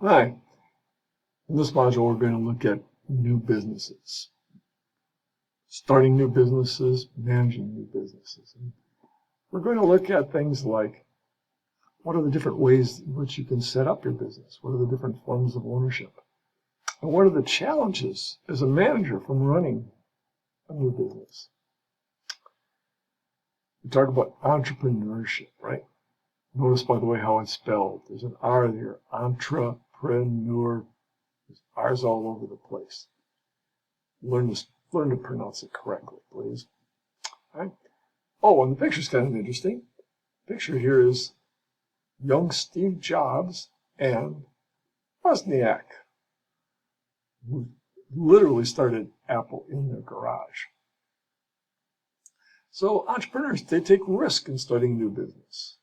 Hi. In this module, we're going to look at new businesses, starting new businesses, managing new businesses. And we're going to look at things like what are the different ways in which you can set up your business? What are the different forms of ownership? And what are the challenges as a manager from running a new business? We talk about entrepreneurship, right? Notice, by the way, how it's spelled. There's an R there, entrepreneur. There's R's all over the place. Learn to pronounce it correctly, please. All right. Oh, and the picture's kind of interesting. The picture here is young Steve Jobs and Wozniak, who literally started Apple in their garage. So entrepreneurs, they take risk in starting a new business.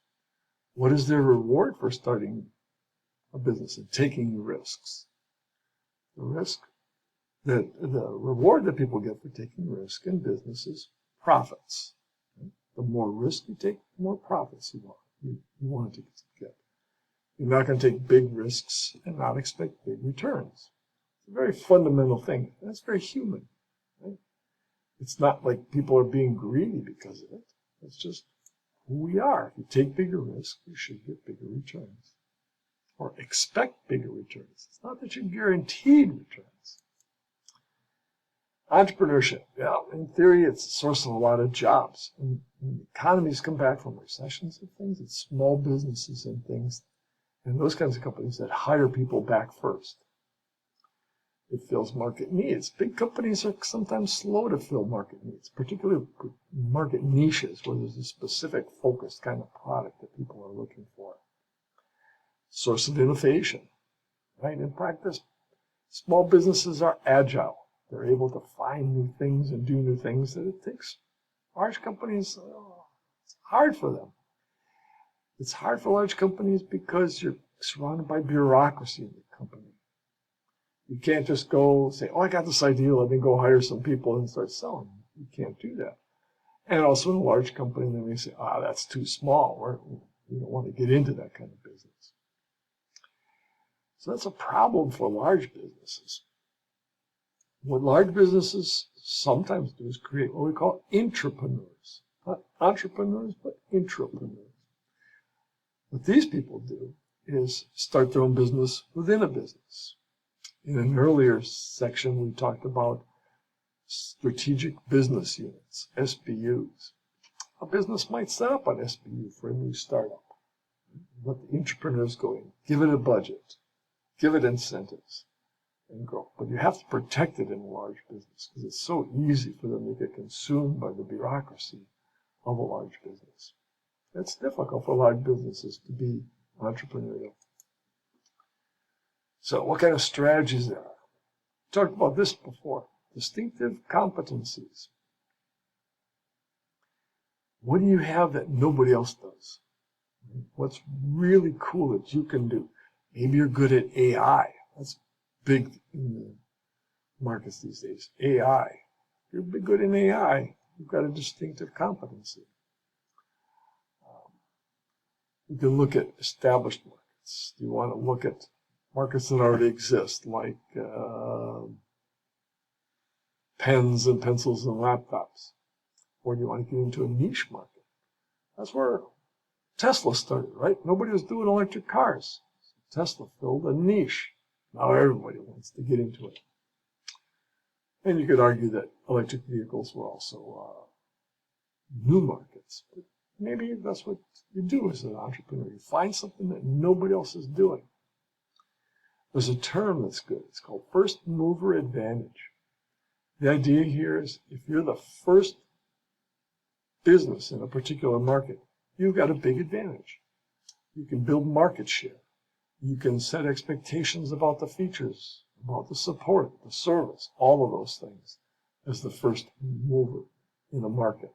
What is their reward for starting a business and taking the risks? The reward that people get for taking risk in business is profits. The more risk you take, the more profits you want to get. You're not going to take big risks and not expect big returns. It's a very fundamental thing. That's very human. Right? It's not like people are being greedy because of it. It's just who we are. If you take bigger risks, you should get bigger returns. Or expect bigger returns. It's not that you're guaranteed returns. Entrepreneurship, yeah, in theory, it's a source of a lot of jobs. And when economies come back from recessions and things, it's small businesses and things, and those kinds of companies that hire people back first. It fills market needs. Big companies are sometimes slow to fill market needs, particularly market niches where there's a specific focused kind of product that people are looking for. Source of innovation, right? In practice, small businesses are agile. They're able to find new things and do new things that it takes large companies. It's hard for them. It's hard for large companies because you're surrounded by bureaucracy in the company. You can't just go say, oh, I got this idea, let me go hire some people and start selling. You can't do that. And also in a large company, they may say, that's too small. We don't want to get into that kind of business. So that's a problem for large businesses. What large businesses sometimes do is create what we call intrapreneurs. Not entrepreneurs, but intrapreneurs. What these people do is start their own business within a business. In an earlier section, we talked about strategic business units, SBUs. A business might set up an SBU for a new startup. Let the entrepreneurs go in, give it a budget, give it incentives, and grow. But you have to protect it in a large business because it's so easy for them to get consumed by the bureaucracy of a large business. It's difficult for large businesses to be entrepreneurial. So what kind of strategies there are? We talked about this before. Distinctive competencies. What do you have that nobody else does? What's really cool that you can do? Maybe you're good at AI. That's big in the markets these days. AI. If you're good in AI, you've got a distinctive competency. You can look at established markets. You want to look at markets that already exist, like pens and pencils and laptops. Or you want to get into a niche market. That's where Tesla started, right? Nobody was doing electric cars. So Tesla filled a niche. Now everybody wants to get into it. And you could argue that electric vehicles were also new markets. But maybe that's what you do as an entrepreneur. You find something that nobody else is doing. There's a term that's good. It's called first mover advantage. The idea here is if you're the first business in a particular market, you've got a big advantage. You can build market share. You can set expectations about the features, about the support, the service, all of those things as the first mover in a market.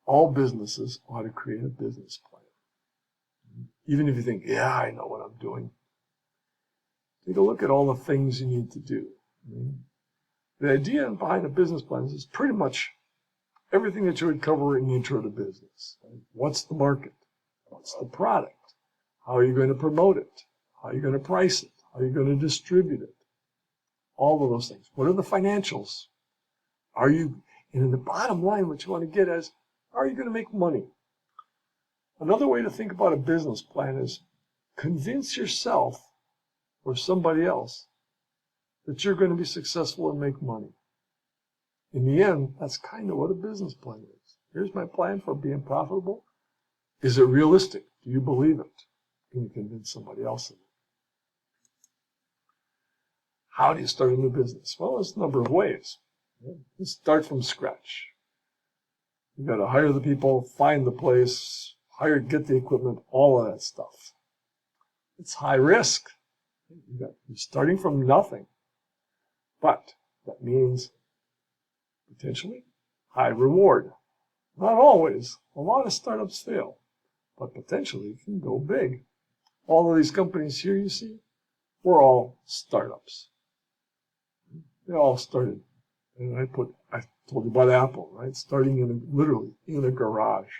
All businesses ought to create a business plan. Even if you think, yeah, I know what I'm doing. Take a look at all the things you need to do. The idea behind a business plan is pretty much everything that you would cover in the intro to business. What's the market? What's the product? How are you going to promote it? How are you going to price it? How are you going to distribute it? All of those things. What are the financials? And in the bottom line, what you want to get is, are you going to make money? Another way to think about a business plan is convince yourself or somebody else that you're going to be successful and make money. In the end, that's kind of what a business plan is. Here's my plan for being profitable. Is it realistic? Do you believe it? Can you convince somebody else of it? How do you start a new business? Well, there's a number of ways. You start from scratch. You got to hire the people, find the place, get the equipment, all of that stuff. It's high risk. You're starting from nothing. But that means potentially high reward. Not always. A lot of startups fail, but potentially it can go big. All of these companies here you see, were all startups. They all started. And I told you about Apple, right? Starting literally in a garage.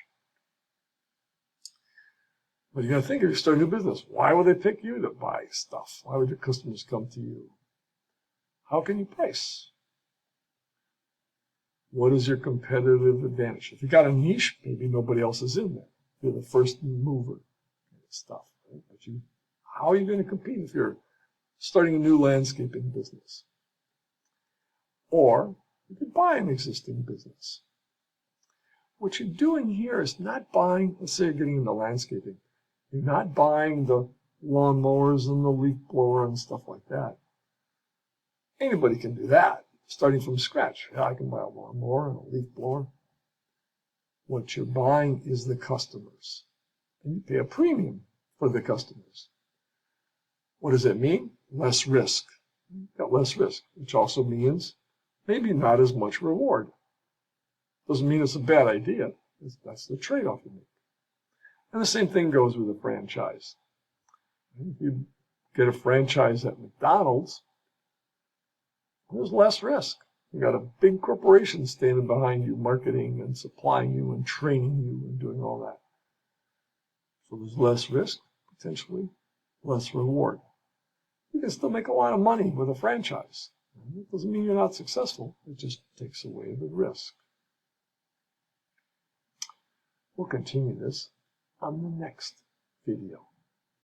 But you got to think, if you start a new business, why would they pick you to buy stuff? Why would your customers come to you? How can you price? What is your competitive advantage? If you got a niche, maybe nobody else is in there. You're the first mover kind of stuff. Right? But how are you going to compete if you're starting a new landscaping business? Or you could buy an existing business. What you're doing here is not buying, let's say you're getting into landscaping. You're not buying the lawnmowers and the leaf blower and stuff like that. Anybody can do that, starting from scratch. Yeah, I can buy a lawnmower and a leaf blower. What you're buying is the customers. And you pay a premium for the customers. What does that mean? Less risk. You've got less risk, which also means maybe not as much reward. Doesn't mean it's a bad idea. That's the trade-off you make. And the same thing goes with a franchise. If you get a franchise at McDonald's, there's less risk. You got a big corporation standing behind you, marketing and supplying you and training you and doing all that. So there's less risk, potentially less reward. You can still make a lot of money with a franchise. It doesn't mean you're not successful. It just takes away the risk. We'll continue this on the next video.